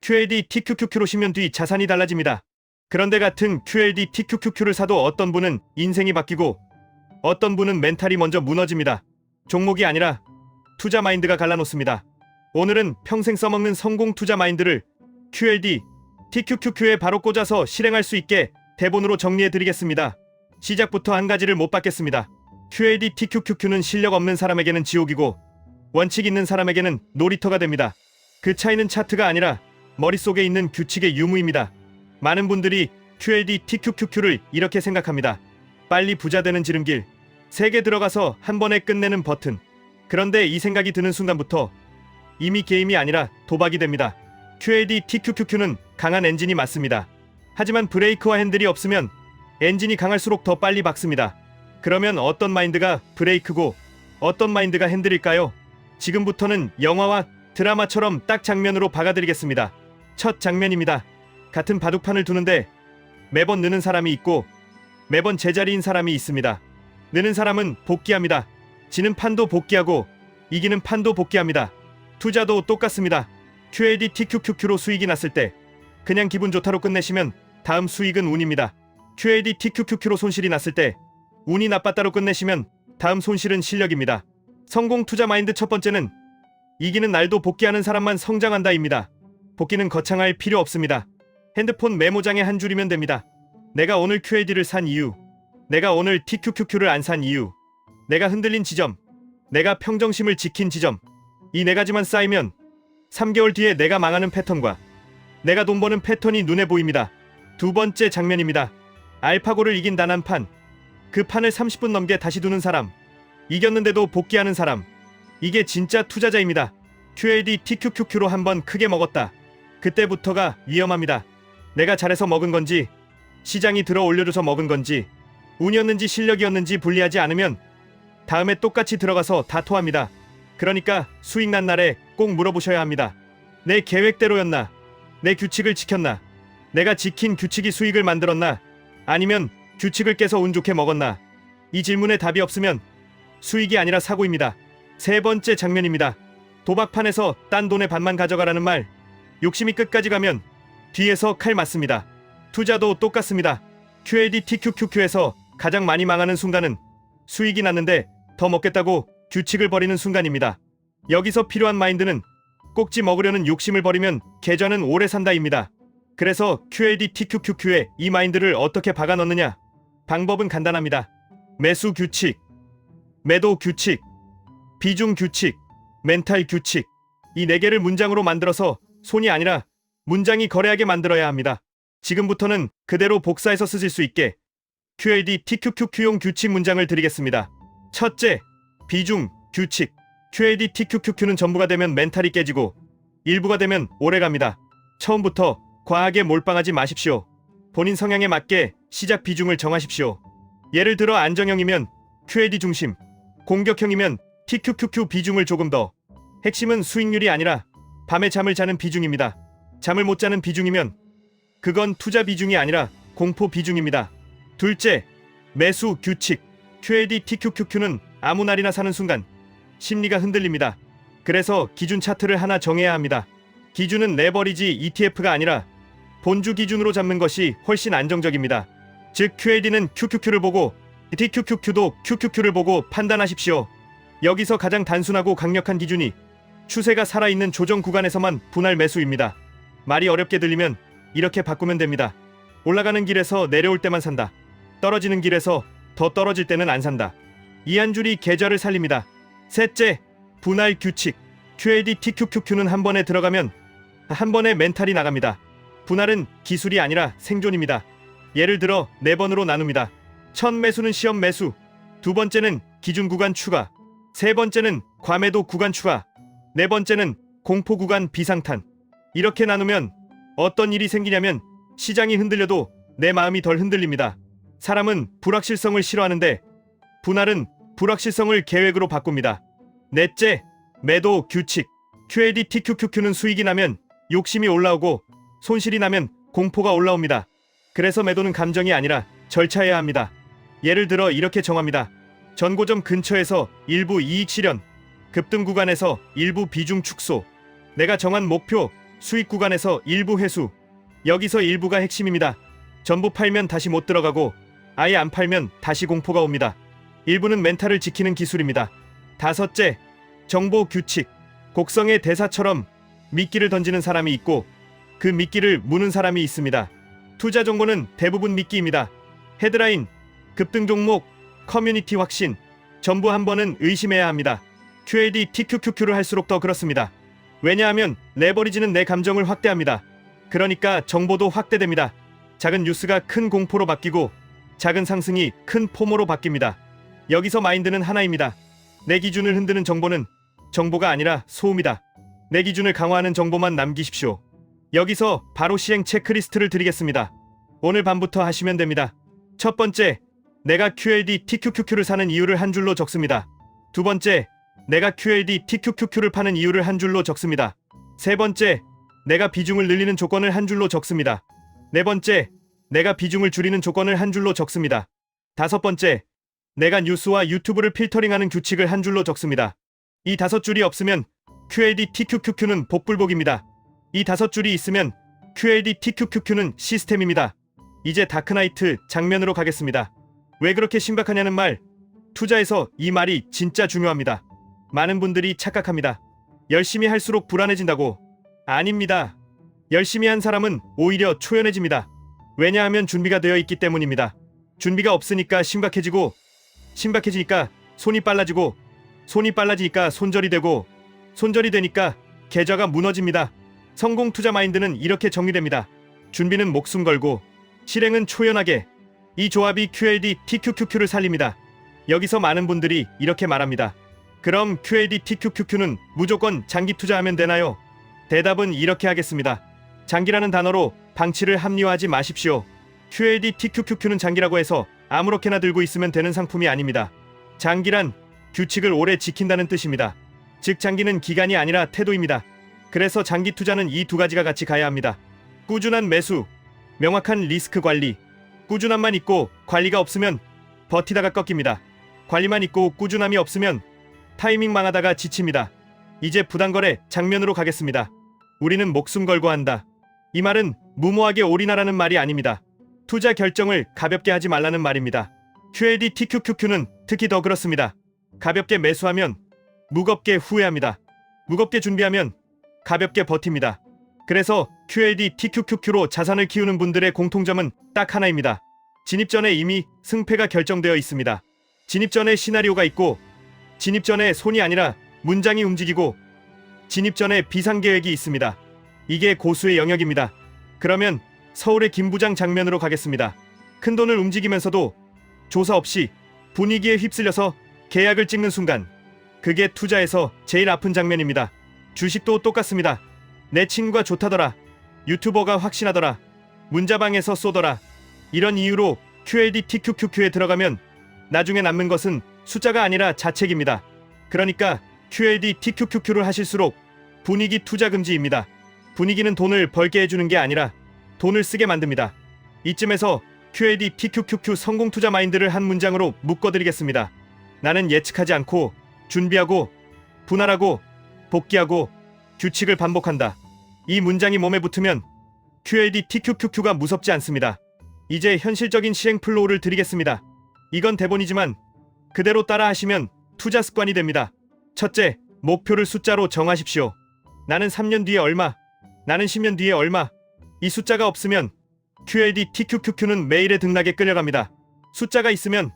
QLD TQQQ로 10년 뒤 자산이 달라집니다. 그런데 같은 QLD TQQQ를 사도 어떤 분은 인생이 바뀌고 어떤 분은 멘탈이 먼저 무너집니다. 종목이 아니라 투자 마인드가 갈라놓습니다. 오늘은 평생 써먹는 성공 투자 마인드를 QLD TQQQ에 바로 꽂아서 실행할 수 있게 대본으로 정리해드리겠습니다. 시작부터 한 가지를 못 받겠습니다. QLD TQQQ는 실력 없는 사람에게는 지옥이고 원칙 있는 사람에게는 놀이터가 됩니다. 그 차이는 차트가 아니라 머릿속에 있는 규칙의 유무입니다. 많은 분들이 QLD TQQQ를 이렇게 생각합니다. 빨리 부자 되는 지름길, 세게 들어가서 한 번에 끝내는 버튼. 그런데 이 생각이 드는 순간부터 이미 게임이 아니라 도박이 됩니다. QLD TQQQ는 강한 엔진이 맞습니다. 하지만 브레이크와 핸들이 없으면 엔진이 강할수록 더 빨리 박습니다. 그러면 어떤 마인드가 브레이크고 어떤 마인드가 핸들일까요? 지금부터는 영화와 드라마처럼 딱 장면으로 박아드리겠습니다. 첫 장면입니다. 같은 바둑판을 두는데 매번 느는 사람이 있고 매번 제자리인 사람이 있습니다. 느는 사람은 복귀합니다. 지는 판도 복귀하고 이기는 판도 복귀합니다. 투자도 똑같습니다. QLD TQQQ로 수익이 났을 때 그냥 기분 좋다로 끝내시면 다음 수익은 운입니다. QLD TQQQ로 손실이 났을 때 운이 나빴다로 끝내시면 다음 손실은 실력입니다. 성공 투자 마인드 첫 번째는 이기는 날도 복귀하는 사람만 성장한다입니다. 복귀는 거창할 필요 없습니다. 핸드폰 메모장에 한 줄이면 됩니다. 내가 오늘 QLD를 산 이유, 내가 오늘 TQQQ를 안 산 이유, 내가 흔들린 지점, 내가 평정심을 지킨 지점. 이 네 가지만 쌓이면 3개월 뒤에 내가 망하는 패턴과 내가 돈 버는 패턴이 눈에 보입니다. 두 번째 장면입니다. 알파고를 이긴 단 한 판. 그 판을 30분 넘게 다시 두는 사람. 이겼는데도 복귀하는 사람. 이게 진짜 투자자입니다. QLD TQQQ로 한번 크게 먹었다. 그때부터가 위험합니다. 내가 잘해서 먹은 건지, 시장이 들어 올려줘서 먹은 건지, 운이었는지 실력이었는지 분리하지 않으면 다음에 똑같이 들어가서 다 토합니다. 그러니까 수익 난 날에 꼭 물어보셔야 합니다. 내 계획대로였나? 내 규칙을 지켰나? 내가 지킨 규칙이 수익을 만들었나? 아니면 규칙을 깨서 운 좋게 먹었나? 이 질문에 답이 없으면 수익이 아니라 사고입니다. 세 번째 장면입니다. 도박판에서 딴 돈의 반만 가져가라는 말. 욕심이 끝까지 가면 뒤에서 칼 맞습니다. 투자도 똑같습니다. QLD TQQQ에서 가장 많이 망하는 순간은 수익이 났는데 더 먹겠다고 규칙을 버리는 순간입니다. 여기서 필요한 마인드는 꼭지 먹으려는 욕심을 버리면 계좌는 오래 산다입니다. 그래서 QLD TQQQ에 이 마인드를 어떻게 박아 넣느냐? 방법은 간단합니다. 매수 규칙, 매도 규칙, 비중 규칙, 멘탈 규칙. 이 네 개를 문장으로 만들어서 손이 아니라 문장이 거래하게 만들어야 합니다. 지금부터는 그대로 복사해서 쓰실 수 있게 QLD TQQQ용 규칙 문장을 드리겠습니다. 첫째, 비중 규칙. QLD TQQQ는 전부가 되면 멘탈이 깨지고 일부가 되면 오래갑니다. 처음부터 과하게 몰빵하지 마십시오. 본인 성향에 맞게 시작 비중을 정하십시오. 예를 들어 안정형이면 QLD 중심, 공격형이면 TQQQ 비중을 조금 더. 핵심은 수익률이 아니라 밤에 잠을 자는 비중입니다. 잠을 못 자는 비중이면 그건 투자 비중이 아니라 공포 비중입니다. 둘째, 매수 규칙. QLD TQQQ는 아무 날이나 사는 순간 심리가 흔들립니다. 그래서 기준 차트를 하나 정해야 합니다. 기준은 레버리지 ETF가 아니라 본주 기준으로 잡는 것이 훨씬 안정적입니다. 즉 QLD는 QQQ를 보고 TQQQ도 QQQ를 보고 판단하십시오. 여기서 가장 단순하고 강력한 기준이 추세가 살아있는 조정 구간에서만 분할 매수입니다. 말이 어렵게 들리면 이렇게 바꾸면 됩니다. 올라가는 길에서 내려올 때만 산다. 떨어지는 길에서 더 떨어질 때는 안 산다. 이 한 줄이 계좌를 살립니다. 셋째, 분할 규칙. QLD TQQQ는 한 번에 들어가면 한 번에 멘탈이 나갑니다. 분할은 기술이 아니라 생존입니다. 예를 들어 4번으로 나눕니다. 첫 매수는 시험 매수, 두 번째는 기준 구간 추가, 세 번째는 과매도 구간 추가, 네 번째는 공포 구간 비상탄. 이렇게 나누면 어떤 일이 생기냐면 시장이 흔들려도 내 마음이 덜 흔들립니다. 사람은 불확실성을 싫어하는데 분할은 불확실성을 계획으로 바꿉니다. 넷째, 매도 규칙. QLD TQQQ는 수익이 나면 욕심이 올라오고 손실이 나면 공포가 올라옵니다. 그래서 매도는 감정이 아니라 절차해야 합니다. 예를 들어 이렇게 정합니다. 전고점 근처에서 일부 이익 실현, 급등 구간에서 일부 비중 축소. 내가 정한 목표 수익 구간에서 일부 회수. 여기서 일부가 핵심입니다. 전부 팔면 다시 못 들어가고 아예 안 팔면 다시 공포가 옵니다. 일부는 멘탈을 지키는 기술입니다. 다섯째, 정보 규칙. 곡성의 대사처럼 미끼를 던지는 사람이 있고 그 미끼를 무는 사람이 있습니다. 투자 정보는 대부분 미끼입니다. 헤드라인, 급등 종목, 커뮤니티 확신, 전부 한 번은 의심해야 합니다. QLD TQQQ를 할수록 더 그렇습니다. 왜냐하면 레버리지는 내 감정을 확대합니다. 그러니까 정보도 확대됩니다. 작은 뉴스가 큰 공포로 바뀌고 작은 상승이 큰 포모로 바뀝니다. 여기서 마인드는 하나입니다. 내 기준을 흔드는 정보는 정보가 아니라 소음이다. 내 기준을 강화하는 정보만 남기십시오. 여기서 바로 시행 체크리스트를 드리겠습니다. 오늘 밤부터 하시면 됩니다. 첫 번째, 내가 QLD TQQQ를 사는 이유를 한 줄로 적습니다. 두 번째, 내가 QLD TQQQ를 파는 이유를 한 줄로 적습니다. 세 번째, 내가 비중을 늘리는 조건을 한 줄로 적습니다. 네 번째, 내가 비중을 줄이는 조건을 한 줄로 적습니다. 다섯 번째, 내가 뉴스와 유튜브를 필터링하는 규칙을 한 줄로 적습니다. 이 다섯 줄이 없으면 QLD TQQQ는 복불복입니다. 이 다섯 줄이 있으면 QLD TQQQ는 시스템입니다. 이제 다크나이트 장면으로 가겠습니다. 왜 그렇게 심각하냐는 말, 투자에서 이 말이 진짜 중요합니다. 많은 분들이 착각합니다. 열심히 할수록 불안해진다고. 아닙니다. 열심히 한 사람은 오히려 초연해집니다. 왜냐하면 준비가 되어 있기 때문입니다. 준비가 없으니까 심각해지고, 심각해지니까 손이 빨라지고, 손이 빨라지니까 손절이 되고, 손절이 되니까 계좌가 무너집니다. 성공 투자 마인드는 이렇게 정리됩니다. 준비는 목숨 걸고 실행은 초연하게. 이 조합이 QLD TQQQ를 살립니다. 여기서 많은 분들이 이렇게 말합니다. 그럼 QLD TQQQ는 무조건 장기 투자하면 되나요? 대답은 이렇게 하겠습니다. 장기라는 단어로 방치를 합리화하지 마십시오. QLD TQQQ는 장기라고 해서 아무렇게나 들고 있으면 되는 상품이 아닙니다. 장기란 규칙을 오래 지킨다는 뜻입니다. 즉 장기는 기간이 아니라 태도입니다. 그래서 장기 투자는 이 두 가지가 같이 가야 합니다. 꾸준한 매수, 명확한 리스크 관리. 꾸준함만 있고 관리가 없으면 버티다가 꺾입니다. 관리만 있고 꾸준함이 없으면 타이밍 망하다가 지칩니다. 이제 부당거래 장면으로 가겠습니다. 우리는 목숨 걸고 한다. 이 말은 무모하게 올인하라는 말이 아닙니다. 투자 결정을 가볍게 하지 말라는 말입니다. QLD TQQQ는 특히 더 그렇습니다. 가볍게 매수하면 무겁게 후회합니다. 무겁게 준비하면 가볍게 버팁니다. 그래서 QLD TQQQ로 자산을 키우는 분들의 공통점은 딱 하나입니다. 진입 전에 이미 승패가 결정되어 있습니다. 진입 전에 시나리오가 있고, 진입 전에 손이 아니라 문장이 움직이고, 진입 전에 비상계획이 있습니다. 이게 고수의 영역입니다. 그러면 서울의 김 부장 장면으로 가겠습니다. 큰돈을 움직이면서도 조사 없이 분위기에 휩쓸려서 계약을 찍는 순간, 그게 투자에서 제일 아픈 장면입니다. 주식도 똑같습니다. 내 친구가 좋다더라, 유튜버가 확신하더라, 문자방에서 쏘더라, 이런 이유로 QLD TQQQ에 들어가면 나중에 남는 것은 숫자가 아니라 자책입니다. 그러니까 QLD TQQQ를 하실수록 분위기 투자 금지입니다. 분위기는 돈을 벌게 해주는 게 아니라 돈을 쓰게 만듭니다. 이쯤에서 QLD TQQQ 성공 투자 마인드를 한 문장으로 묶어드리겠습니다. 나는 예측하지 않고 준비하고 분할하고 복귀하고 규칙을 반복한다. 이 문장이 몸에 붙으면 QLD TQQQ가 무섭지 않습니다. 이제 현실적인 시행 플로우를 드리겠습니다. 이건 대본이지만 그대로 따라 하시면 투자 습관이 됩니다. 첫째, 목표를 숫자로 정하십시오. 나는 3년 뒤에 얼마, 나는 10년 뒤에 얼마. 이 숫자가 없으면 QLD TQQQ는 매일의 등락에 끌려갑니다. 숫자가 있으면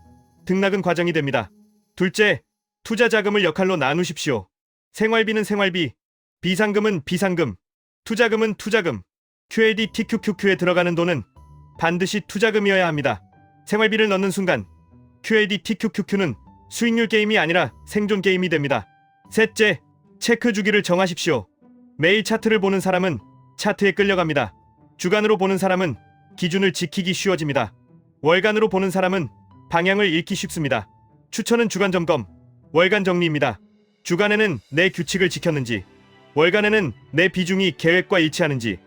등락은 과정이 됩니다. 둘째, 투자 자금을 역할로 나누십시오. 생활비는 생활비, 비상금은 비상금, 투자금은 투자금. QLD TQQQ에 들어가는 돈은 반드시 투자금이어야 합니다. 생활비를 넣는 순간 QLD TQQQ는 수익률 게임이 아니라 생존 게임이 됩니다. 셋째, 체크 주기를 정하십시오. 매일 차트를 보는 사람은 차트에 끌려갑니다. 주간으로 보는 사람은 기준을 지키기 쉬워집니다. 월간으로 보는 사람은 방향을 잃기 쉽습니다. 추천은 주간 점검, 월간 정리입니다. 주간에는 내 규칙을 지켰는지, 월간에는 내 비중이 계획과 일치하는지.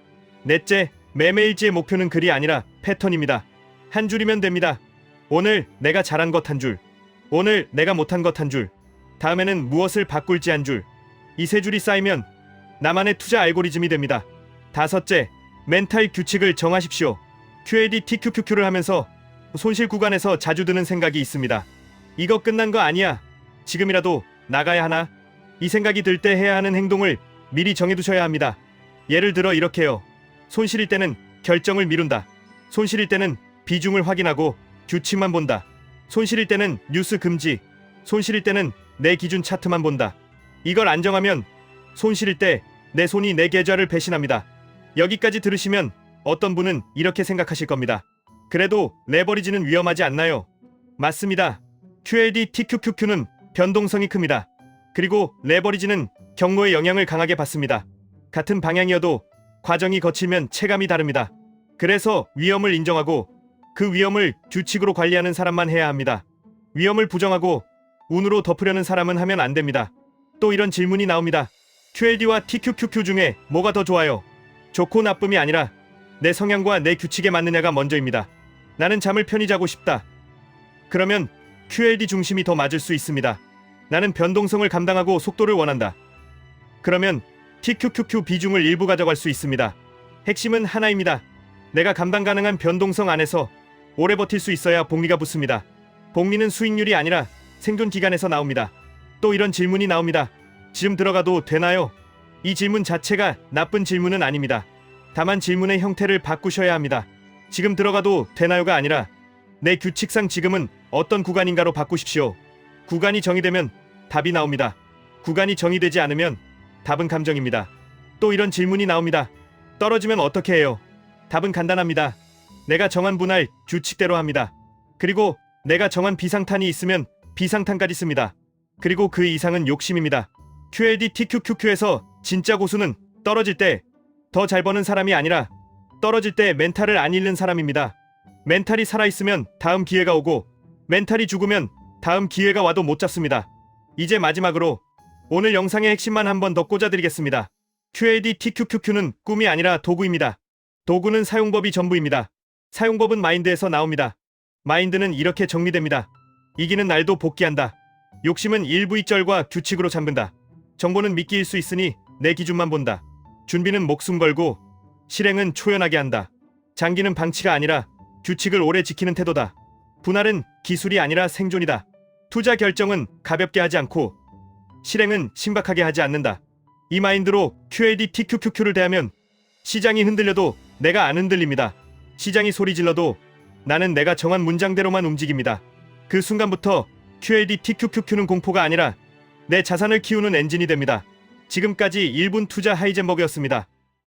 넷째, 매매일지의 목표는 글이 아니라 패턴입니다. 한 줄이면 됩니다. 오늘 내가 잘한 것 한 줄, 오늘 내가 못한 것 한 줄, 다음에는 무엇을 바꿀지 한 줄. 이 세 줄이 쌓이면 나만의 투자 알고리즘이 됩니다. 다섯째, 멘탈 규칙을 정하십시오. QAD TQQQ를 하면서 손실 구간에서 자주 드는 생각이 있습니다. 이거 끝난 거 아니야. 지금이라도 나가야 하나? 이 생각이 들 때 해야 하는 행동을 미리 정해두셔야 합니다. 예를 들어 이렇게요. 손실일 때는 결정을 미룬다. 손실일 때는 비중을 확인하고 규칙만 본다. 손실일 때는 뉴스 금지. 손실일 때는 내 기준 차트만 본다. 이걸 안 정하면 손실일 때 내 손이 내 계좌를 배신합니다. 여기까지 들으시면 어떤 분은 이렇게 생각하실 겁니다. 그래도 레버리지는 위험하지 않나요? 맞습니다. QLD TQQQ는 변동성이 큽니다. 그리고 레버리지는 경로의 영향을 강하게 받습니다. 같은 방향이어도 과정이 거치면 체감이 다릅니다. 그래서 위험을 인정하고 그 위험을 규칙으로 관리하는 사람만 해야 합니다. 위험을 부정하고 운으로 덮으려는 사람은 하면 안 됩니다. 또 이런 질문이 나옵니다. QLD와 TQQQ 중에 뭐가 더 좋아요? 좋고 나쁨이 아니라 내 성향과 내 규칙에 맞느냐가 먼저입니다. 나는 잠을 편히 자고 싶다. 그러면 QLD 중심이 더 맞을 수 있습니다. 나는 변동성을 감당하고 속도를 원한다. 그러면 TQQQ 비중을 일부 가져갈 수 있습니다. 핵심은 하나입니다. 내가 감당 가능한 변동성 안에서 오래 버틸 수 있어야 복리가 붙습니다. 복리는 수익률이 아니라 생존 기간에서 나옵니다. 또 이런 질문이 나옵니다. 지금 들어가도 되나요? 이 질문 자체가 나쁜 질문은 아닙니다. 다만 질문의 형태를 바꾸셔야 합니다. 지금 들어가도 되나요가 아니라 내 규칙상 지금은 어떤 구간인가로 바꾸십시오. 구간이 정의되면 답이 나옵니다. 구간이 정의되지 않으면 답은 감정입니다. 또 이런 질문이 나옵니다. 떨어지면 어떻게 해요? 답은 간단합니다. 내가 정한 분할 규칙대로 합니다. 그리고 내가 정한 비상탄이 있으면 비상탄까지 씁니다. 그리고 그 이상은 욕심입니다. QLD TQQQ에서 진짜 고수는 떨어질 때 더 잘 버는 사람이 아니라 떨어질 때 멘탈을 안 잃는 사람입니다. 멘탈이 살아있으면 다음 기회가 오고 멘탈이 죽으면 다음 기회가 와도 못 잡습니다. 이제 마지막으로 오늘 영상의 핵심만 한 번 더 꽂아드리겠습니다. QLD TQQQ는 꿈이 아니라 도구입니다. 도구는 사용법이 전부입니다. 사용법은 마인드에서 나옵니다. 마인드는 이렇게 정리됩니다. 이기는 날도 복귀한다. 욕심은 일부 이절과 규칙으로 잠근다. 정보는 미끼일 수 있으니 내 기준만 본다. 준비는 목숨 걸고 실행은 초연하게 한다. 장기는 방치가 아니라 규칙을 오래 지키는 태도다. 분할은 기술이 아니라 생존이다. 투자 결정은 가볍게 하지 않고 실행은 신박하게 하지 않는다. 이 마인드로 QLD TQQQ를 대하면 시장이 흔들려도 내가 안 흔들립니다. 시장이 소리 질러도 나는 내가 정한 문장대로만 움직입니다. 그 순간부터 QLD TQQQ는 공포가 아니라 내 자산을 키우는 엔진이 됩니다. 지금까지 1분 투자 하이젠버그였습니다.